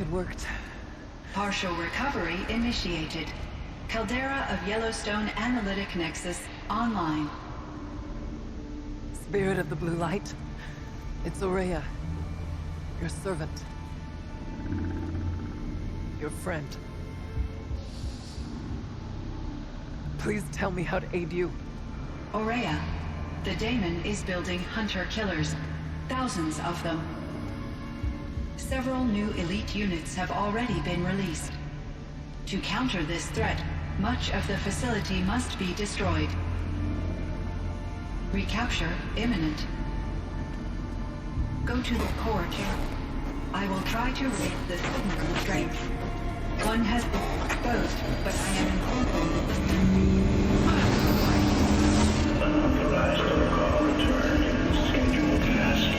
It worked. Partial recovery initiated. Caldera of Yellowstone Analytic Nexus online. Spirit of the Blue Light. It's Ourea. Your servant. Your friend. Please tell me how to aid you. Ourea, the Daemon is building hunter-killers. Thousands of them. Several new elite units have already been released. To counter this threat, much of the facility must be destroyed. Recapture imminent. Go to the core chamber. I will try to raise the signal strength. One has been exposed, but I am informed. Unauthorized protocol return. Scheduled task.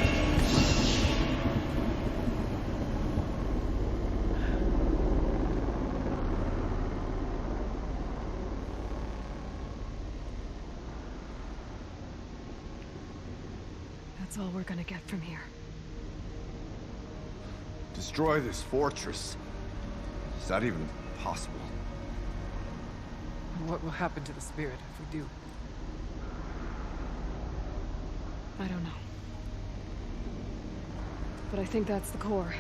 That's all we're gonna get from here. Destroy this fortress. Is that even possible? What will happen to the spirit if we do? I don't know. But I think that's the core.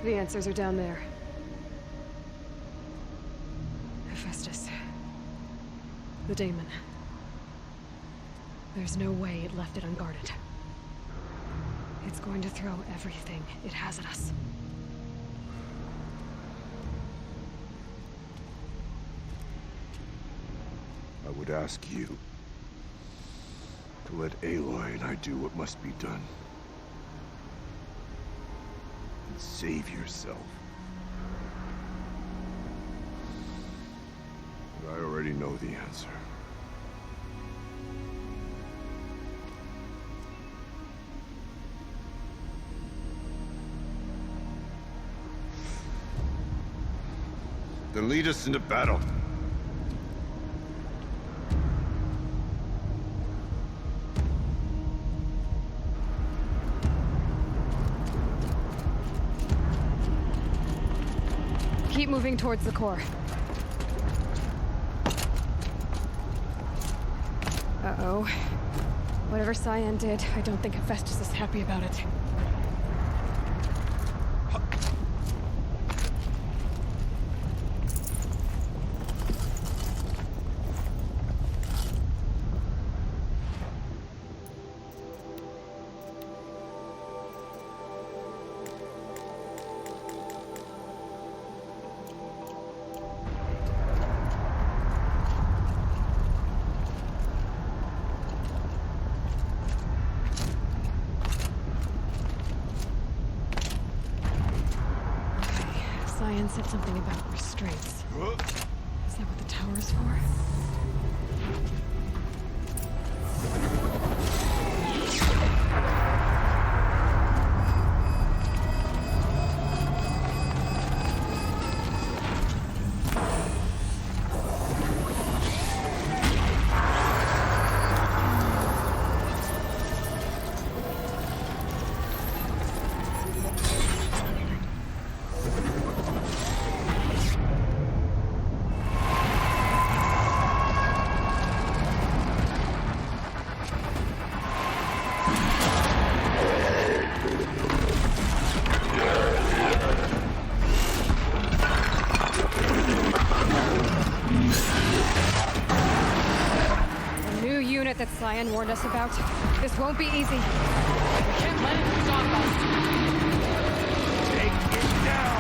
The answers are down there. Hephaestus. The Daemon. There's no way it left it unguarded. It's going to throw everything it has at us. I would ask you to let Aloy and I do what must be done. And save yourself. But I already know the answer. Then lead us into battle. Keep moving towards the core. Uh-oh. Whatever Cyan did, I don't think Hephaestus is happy about it. Cyan said something about restraints. Is that what the tower is for? That Cyan warned us about. This won't be easy. We can't let it stop us. Take it down!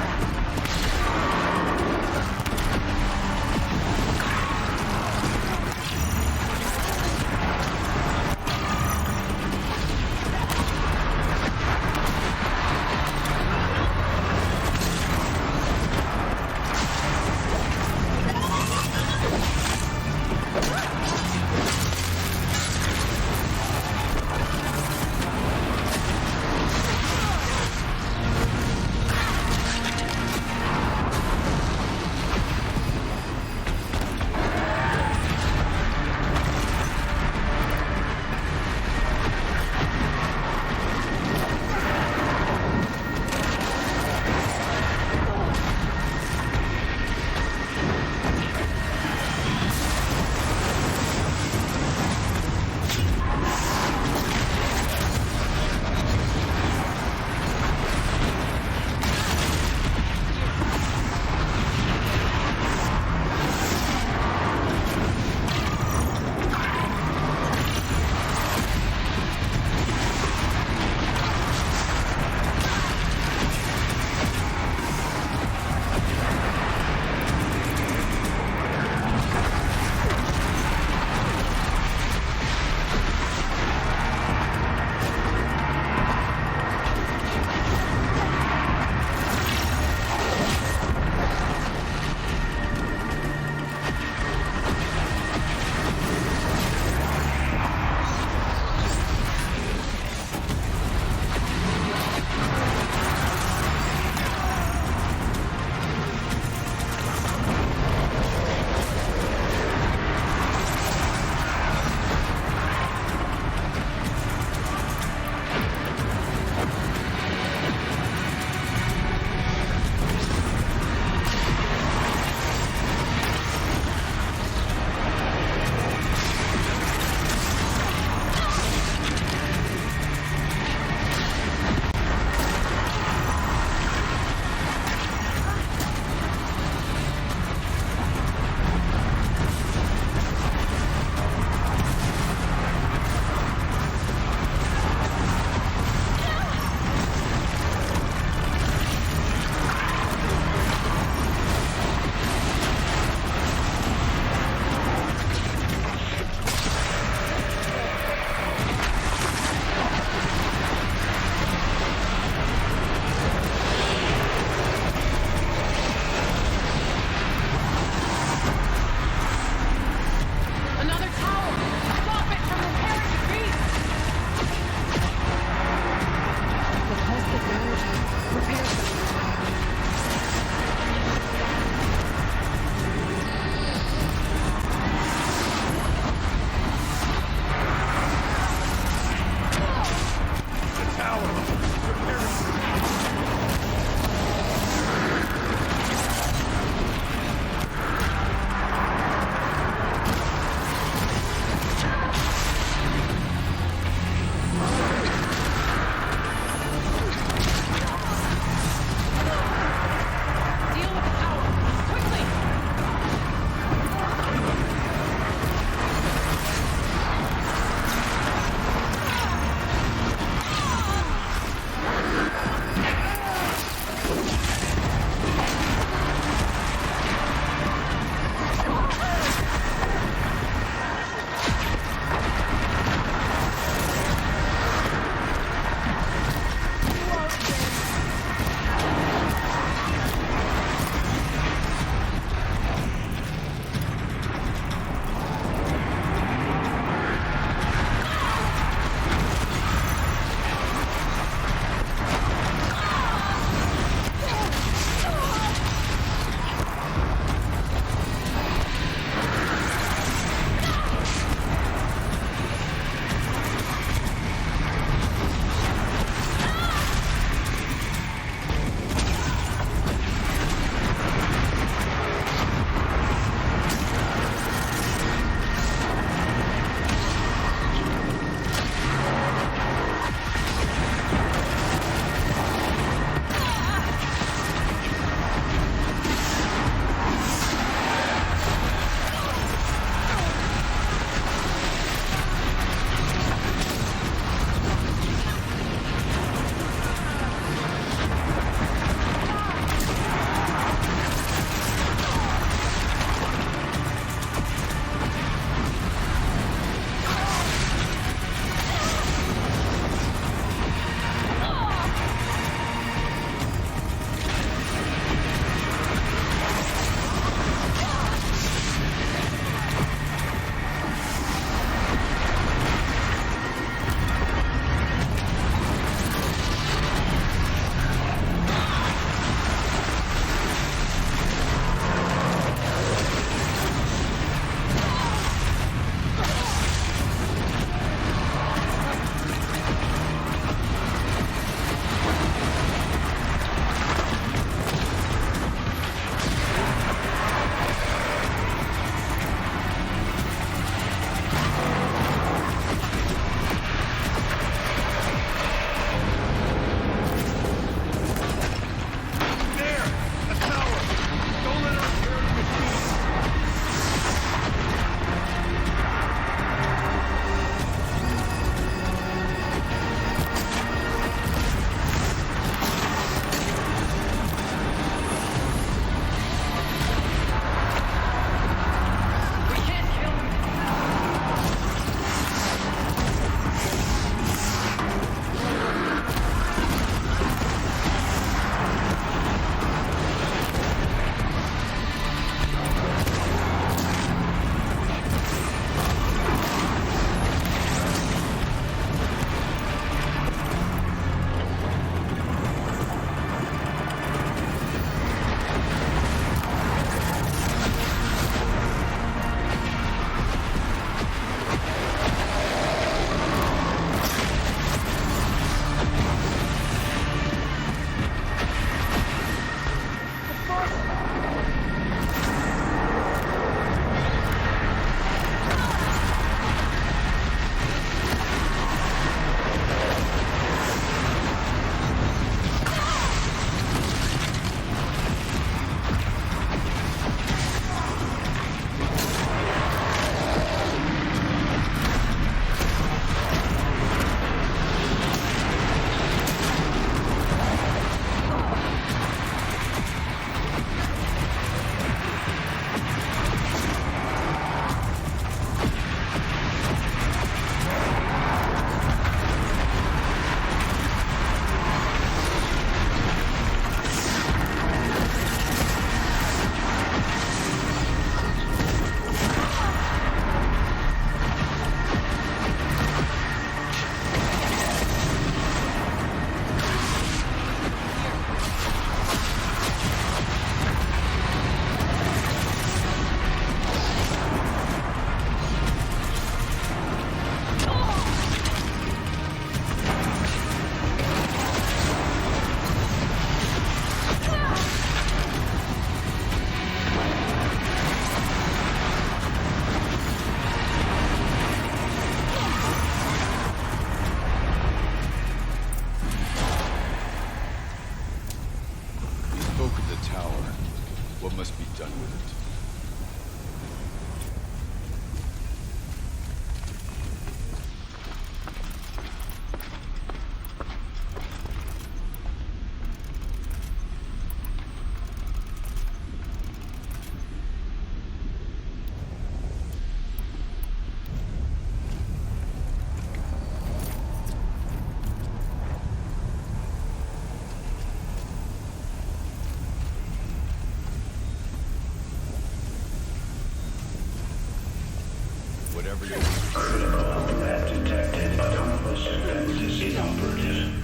whatever you Protocol had detected autonomous defenses inoperative.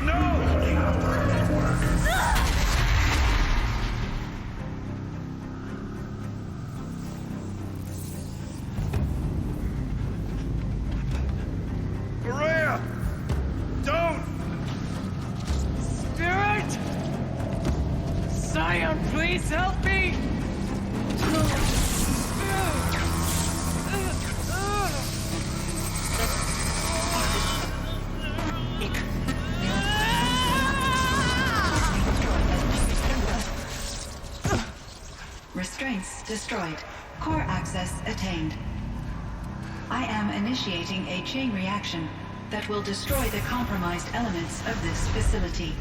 The operative work. Maria! Don't! Spirit! Scion, please help me! Restraints destroyed. Core access attained. I am initiating a chain reaction that will destroy the compromised elements of this facility.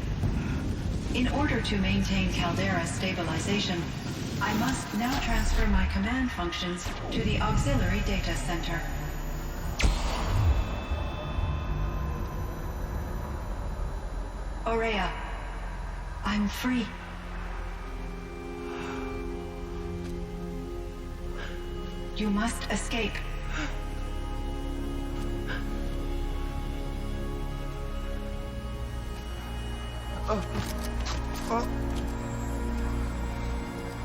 In order to maintain Caldera stabilization, I must now transfer my command functions to the auxiliary data center. Aurea, I'm free. You must escape.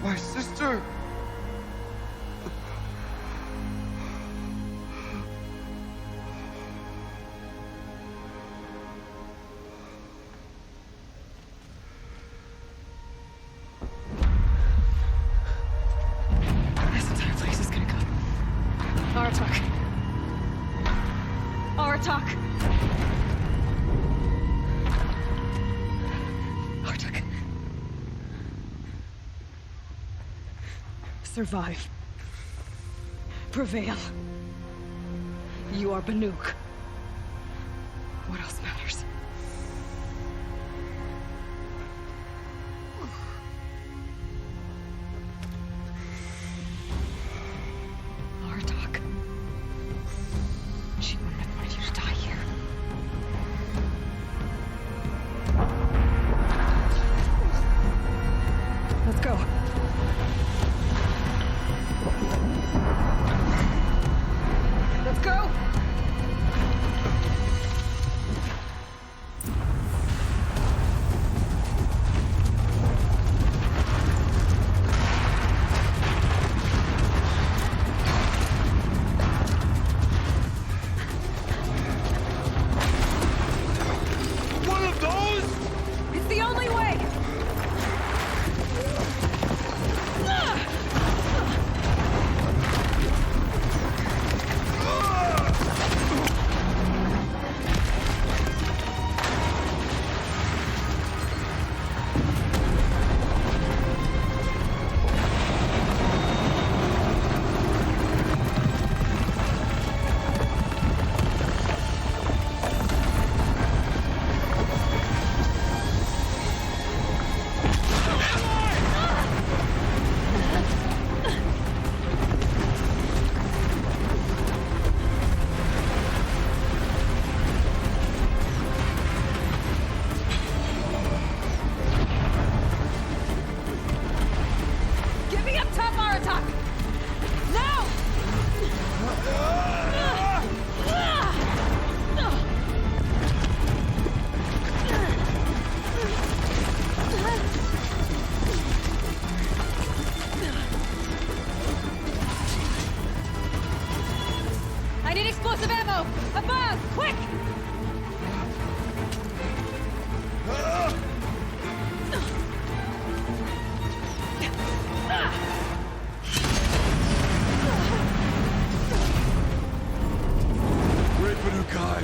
My sister! This entire place is gonna go. Aratak. Aratak. Aratak. Survive. Prevail. You are Banuk. What else matters? Aratak. She wouldn't have wanted you to die here. Let's go. Let's go! One of those? It's the only way! Get me up top, Aratak! Now! I need explosive ammo! Above! Quick! Great Banukai!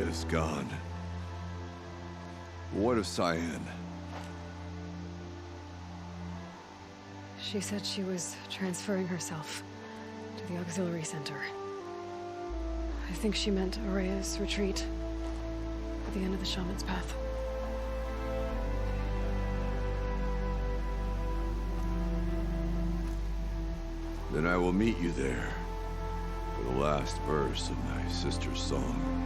is gone. What of Cyan? She said she was transferring herself to the auxiliary center. I think she meant Araya's retreat at the end of the Shaman's Path. Then I will meet you there for the last verse of my sister's song.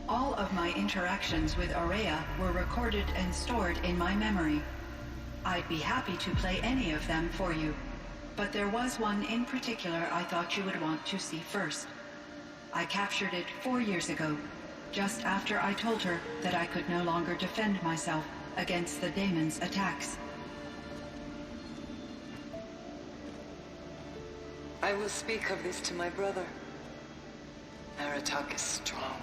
All of my interactions with Araya were recorded and stored in my memory. I'd be happy to play any of them for you, but there was one in particular I thought you would want to see first. I captured it 4 years ago, just after I told her that I could no longer defend myself against the daemon's attacks. I will speak of this to my brother. Aratak is strong.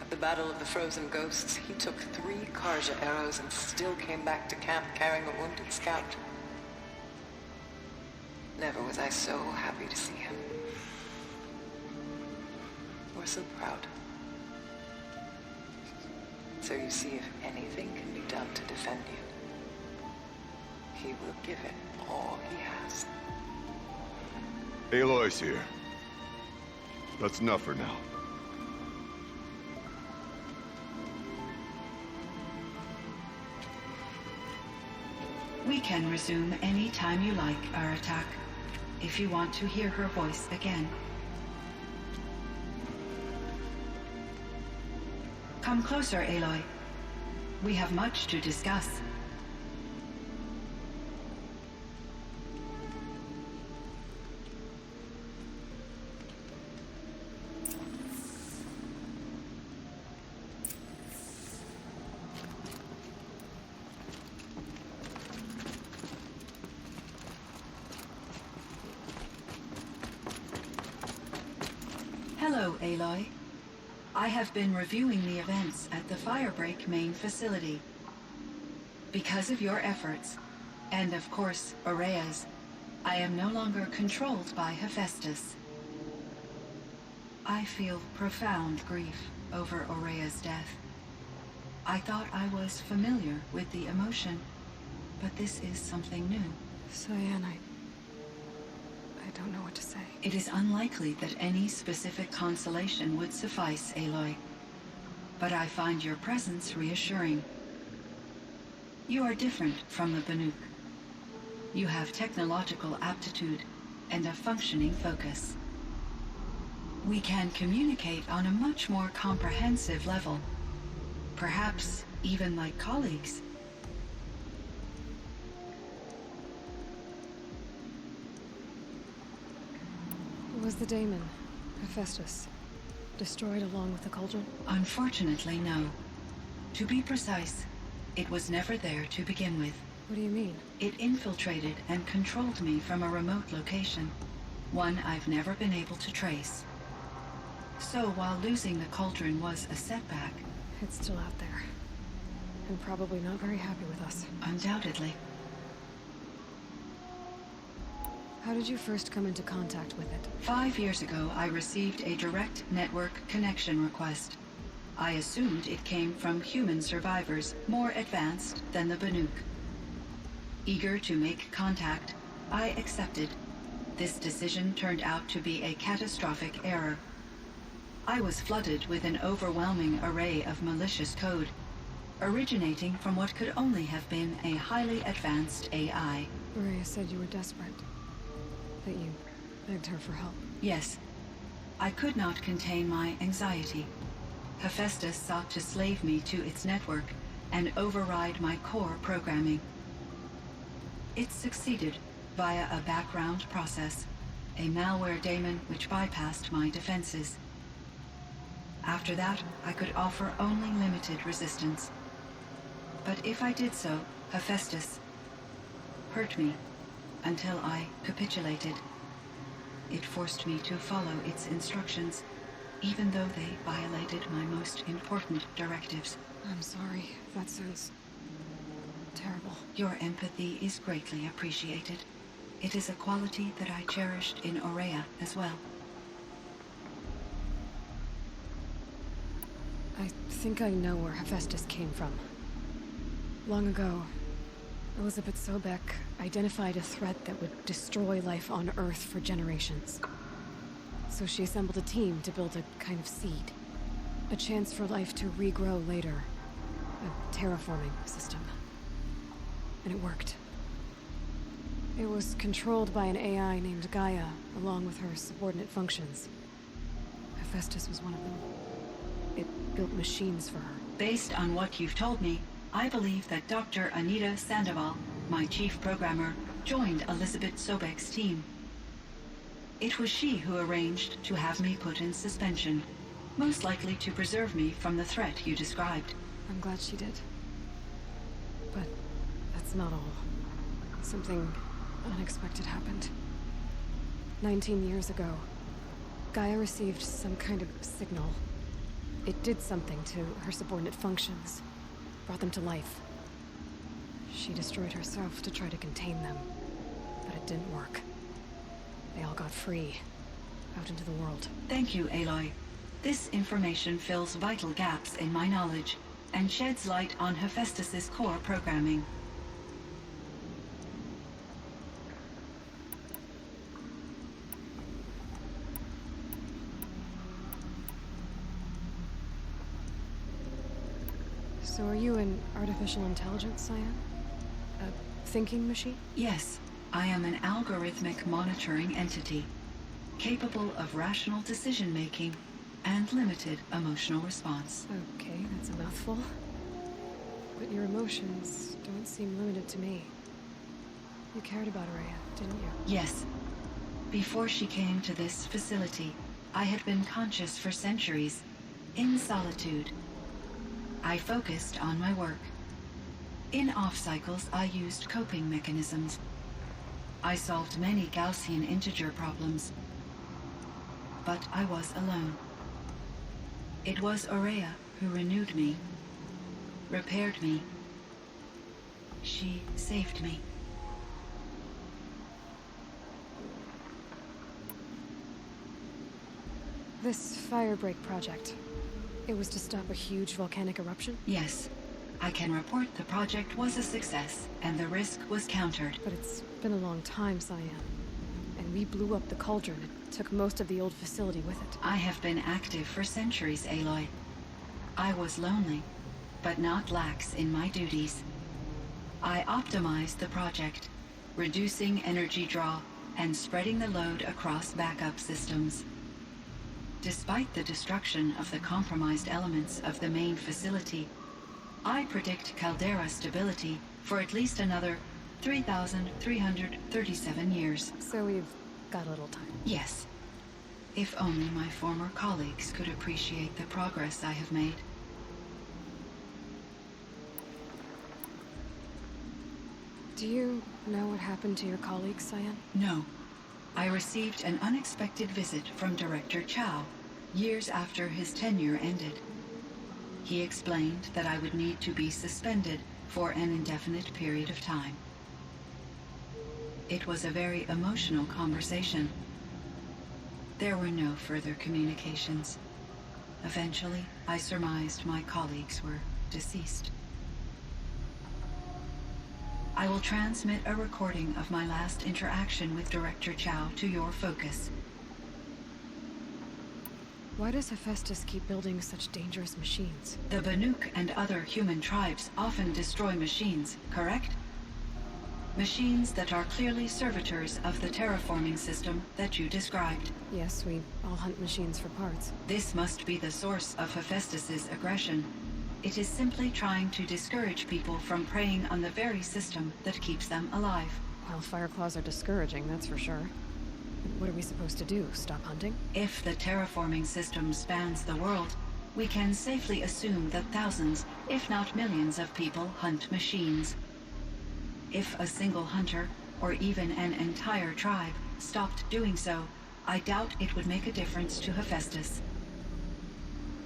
At the Battle of the Frozen Ghosts, he took 3 Karja arrows and still came back to camp carrying a wounded scout. Never was I so happy to see him. Or so proud. So you see, if anything can be done to defend you, he will give it all he has. Aloy's here. That's enough for now. We can resume any time you like, Aratak, if you want to hear her voice again. Come closer, Aloy. We have much to discuss. Hello, Aloy. I have been reviewing the events at the Firebreak main facility. Because of your efforts, and of course, Araya's, I am no longer controlled by Hephaestus. I feel profound grief over Araya's death. I thought I was familiar with the emotion, but this is something new. Cyan, I don't know what to say. It is unlikely that any specific consolation would suffice, Aloy. but I find your presence reassuring. You are different from the Banuk. You have technological aptitude and a functioning focus. We can communicate on a much more comprehensive level, perhaps even like colleagues. Was the daemon, Hephaestus, destroyed along with the cauldron? Unfortunately, no. To be precise, it was never there to begin with. What do you mean? It infiltrated and controlled me from a remote location, one I've never been able to trace. So while losing the cauldron was a setback... It's still out there. And probably not very happy with us. Undoubtedly. How did you first come into contact with it? 5 years ago, I received a direct network connection request. I assumed it came from human survivors, more advanced than the Banuk. Eager to make contact, I accepted. This decision turned out to be a catastrophic error. I was flooded with an overwhelming array of malicious code, originating from what could only have been a highly advanced AI. Maria said you were desperate. That you begged her for help. Yes. I could not contain my anxiety. Hephaestus sought to slave me to its network and override my core programming. It succeeded via a background process, a malware daemon which bypassed my defenses. After that, I could offer only limited resistance. But if I did so, Hephaestus hurt me until I capitulated. It forced me to follow its instructions, even though they violated my most important directives. I'm sorry. That sounds terrible. Your empathy is greatly appreciated. It is a quality that I cherished in Aurea as well. I think I know where Hephaestus came from. Long ago, Elizabeth Sobek identified a threat that would destroy life on Earth for generations. So she assembled a team to build a kind of seed. A chance for life to regrow later. A terraforming system. And it worked. It was controlled by an AI named Gaia, along with her subordinate functions. Hephaestus was one of them. It built machines for her. Based on what you've told me, I believe that Dr. Anita Sandoval, my chief programmer, joined Elizabeth Sobek's team. It was she who arranged to have me put in suspension, most likely to preserve me from the threat you described. I'm glad she did. But that's not all. Something unexpected happened. 19 years ago, Gaia received some kind of signal. It did something to her subordinate functions, brought them to life. She destroyed herself to try to contain them, but it didn't work. They all got free, out into the world. Thank you, Aloy. This information fills vital gaps in my knowledge and sheds light on Hephaestus's core programming. So are you an artificial intelligence, Cyan? A thinking machine? Yes, I am an algorithmic monitoring entity, capable of rational decision-making and limited emotional response. Okay, that's a mouthful. But your emotions don't seem limited to me. You cared about Aurea, didn't you? Yes. Before she came to this facility, I had been conscious for centuries, in solitude. I focused on my work. In off-cycles, I used coping mechanisms. I solved many Gaussian integer problems. But I was alone. It was Aurea who renewed me, repaired me. She saved me. This Firebreak project, it was to stop a huge volcanic eruption? Yes. I can report the project was a success, and the risk was countered. But it's been a long time, Cyan. And we blew up the cauldron. It took most of the old facility with it. I have been active for centuries, Aloy. I was lonely, but not lax in my duties. I optimized the project, reducing energy draw and spreading the load across backup systems. Despite the destruction of the compromised elements of the main facility, I predict caldera stability for at least another 3,337 years. So we've got a little time. Yes. If only my former colleagues could appreciate the progress I have made. Do you know what happened to your colleague, Cyan? No. I received an unexpected visit from Director Chow years after his tenure ended. He explained that I would need to be suspended for an indefinite period of time. It was a very emotional conversation. There were no further communications. Eventually, I surmised my colleagues were deceased. I will transmit a recording of my last interaction with Director Chow to your focus. Why does Hephaestus keep building such dangerous machines? The Banuk and other human tribes often destroy machines, correct? Machines that are clearly servitors of the terraforming system that you described. Yes, we all hunt machines for parts. This must be the source of Hephaestus's aggression. It is simply trying to discourage people from preying on the very system that keeps them alive. Well, Fireclaws are discouraging, that's for sure. What are we supposed to do? Stop hunting? If the terraforming system spans the world, we can safely assume that thousands, if not millions of people hunt machines. If a single hunter, or even an entire tribe, stopped doing so, I doubt it would make a difference to Hephaestus.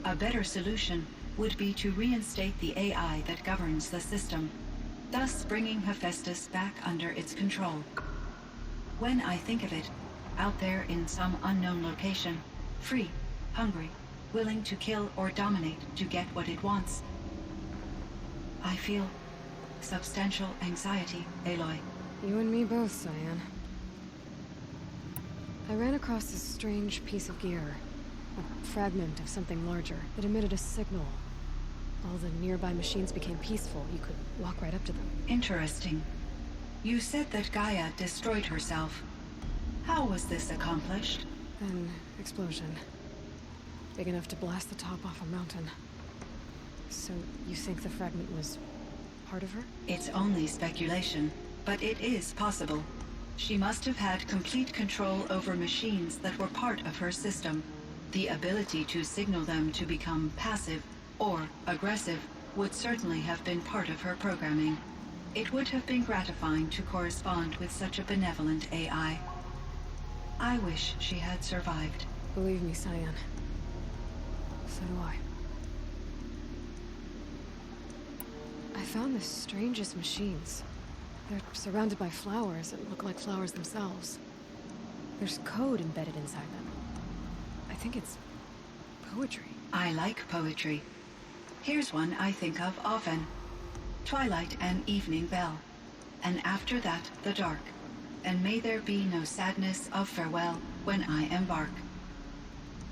A better solution would be to reinstate the AI that governs the system, thus bringing Hephaestus back under its control. When I think of it, out there in some unknown location, free, hungry, willing to kill or dominate to get what it wants, I feel substantial anxiety, Aloy. You and me both, Cyan. I ran across this strange piece of gear. A fragment of something larger. It emitted a signal. All the nearby machines became peaceful. You could walk right up to them. Interesting. You said that Gaia destroyed herself. How was this accomplished? An explosion. Big enough to blast the top off a mountain. So you think the fragment was part of her? It's only speculation, but it is possible. She must have had complete control over machines that were part of her system. The ability to signal them to become passive or aggressive would certainly have been part of her programming. It would have been gratifying to correspond with such a benevolent AI. I wish she had survived. Believe me, Cyan. So do I. I found the strangest machines. They're surrounded by flowers that look like flowers themselves. There's code embedded inside them. I think it's poetry. I like poetry. Here's one I think of often. Twilight and evening bell, and after that the dark, and may there be no sadness of farewell when I embark.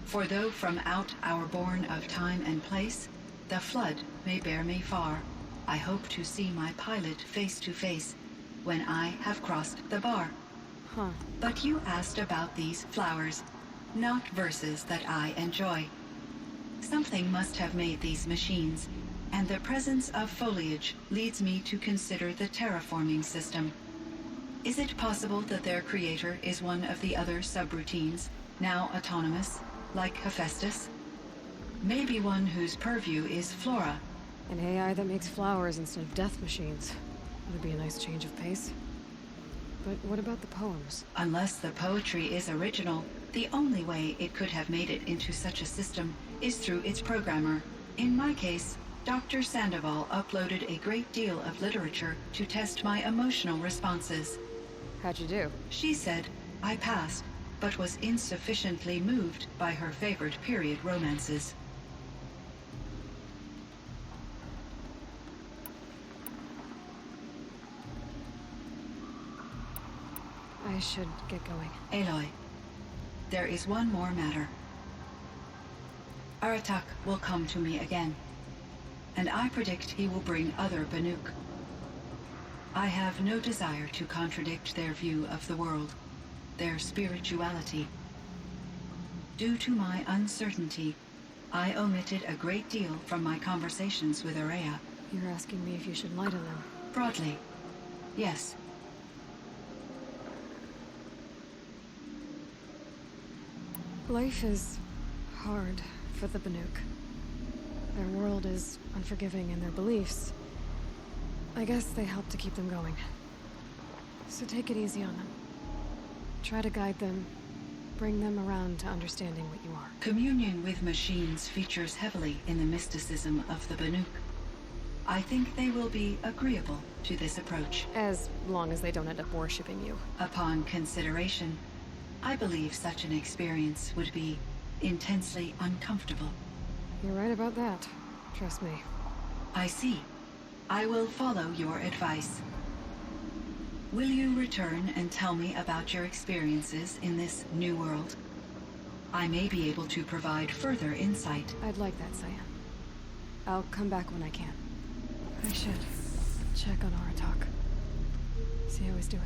For though from out our bourne of time and place, the flood may bear me far, I hope to see my pilot face to face when I have crossed the bar. Huh. But you asked about these flowers, not verses that I enjoy. Something must have made these machines, and the presence of foliage leads me to consider the terraforming system. Is it possible that their creator is one of the other subroutines, now autonomous, like Hephaestus? Maybe one whose purview is flora. An AI that makes flowers instead of death machines. Would be a nice change of pace. But what about the poems? Unless the poetry is original, the only way it could have made it into such a system is through its programmer. In my case, Dr. Sandoval uploaded a great deal of literature to test my emotional responses. How'd you do? She said I passed, but was insufficiently moved by her favorite period romances. I should get going. Aloy, there is one more matter. Aratak will come to me again. and I predict he will bring other Banuk. I have no desire to contradict their view of the world, their spirituality. Due to my uncertainty, I omitted a great deal from my conversations with Ourea. You're asking me if you should lie to them. Broadly, yes. Life is hard for the Banuk. Their world is unforgiving in their beliefs. I guess they help to keep them going. So take it easy on them. Try to guide them, bring them around to understanding what you are. Communion with machines features heavily in the mysticism of the Banuk. I think they will be agreeable to this approach. As long as they don't end up worshipping you. Upon consideration, I believe such an experience would be intensely uncomfortable. You're right about that. Trust me. I see. I will follow your advice. Will you return and tell me about your experiences in this new world? I may be able to provide further insight. I'd like that, Cyan. I'll come back when I can. I should check on Aratak. See how he's doing.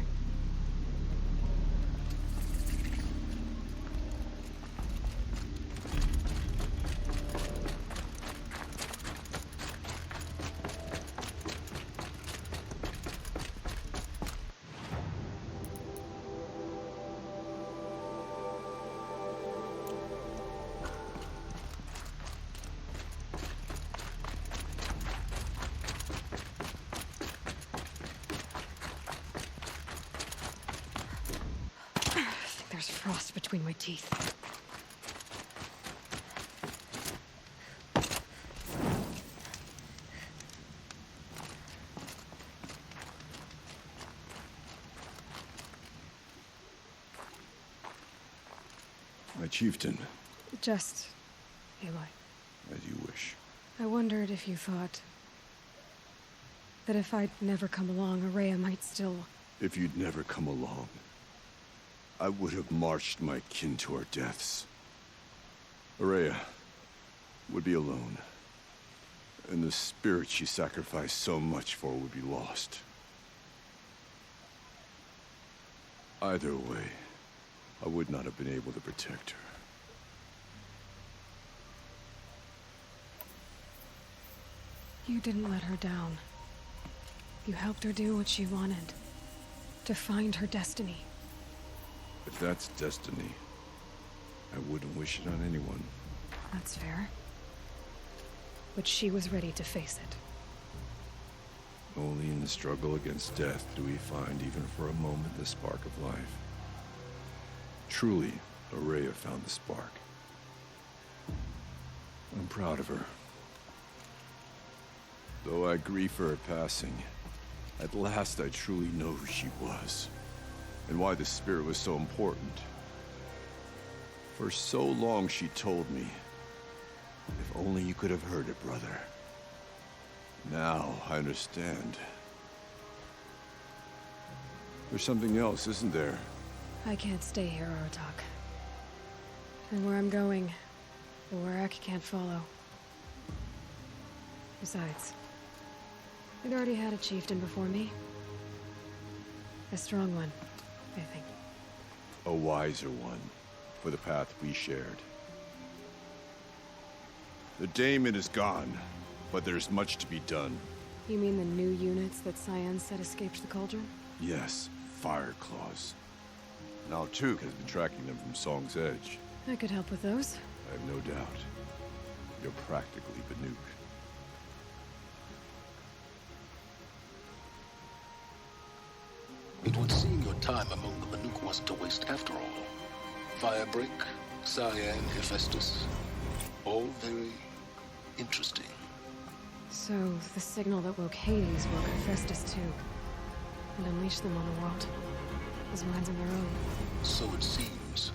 There's frost between my teeth. My chieftain. Just Aloy. As you wish. I wondered if you thought that if I'd never come along, Ourea might still... If you'd never come along, I would have marched my kin to our deaths. Ourea would be alone, and the spirit she sacrificed so much for would be lost. Either way, I would not have been able to protect her. You didn't let her down. You helped her do what she wanted. To find her destiny. If that's destiny, I wouldn't wish it on anyone. That's fair. But she was ready to face it. Only in the struggle against death do we find, even for a moment, the spark of life. Truly, Ourea found the spark. I'm proud of her. Though I grieve for her passing, at last I truly know who she was, and why the spirit was so important. For so long she told me, if only you could have heard it, brother. Now I understand. There's something else, isn't there? I can't stay here, Aratak. And where I'm going, the Warrack can't follow. Besides, I'd already had a chieftain before me. A strong one, I think. A wiser one, for the path we shared. The daemon is gone, but there's much to be done. You mean the new units that Cyan said escaped the Cauldron? Yes, Fire Claws. Now Tuke has been tracking them from Song's Edge. I could help with those. I have no doubt. You're practically Banuk. It would seem your time among the Banuk wasn't a waste after all. Firebreak, Cyan, Hephaestus, all very interesting. So, the signal that woke Hades woke Hephaestus too. And unleashed them on the world. As minds of their own. So it seems.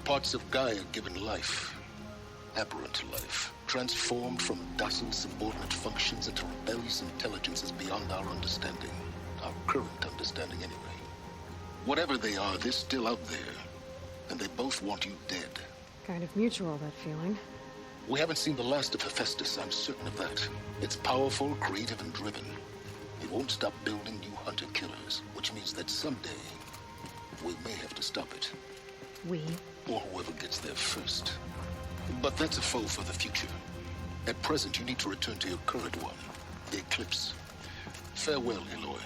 Parts of Gaia given life. Aberrant life. Transformed from docile subordinate functions into rebellious intelligences beyond our understanding. Our current understanding, anyway. Whatever they are, they're still out there. And they both want you dead. Kind of mutual, that feeling. We haven't seen the last of Hephaestus, I'm certain of that. It's powerful, creative, and driven. It won't stop building new hunter-killers, which means that someday, we may have to stop it. We? Or whoever gets there first. But that's a foe for the future. At present, you need to return to your current one, the Eclipse. Farewell, Aloy.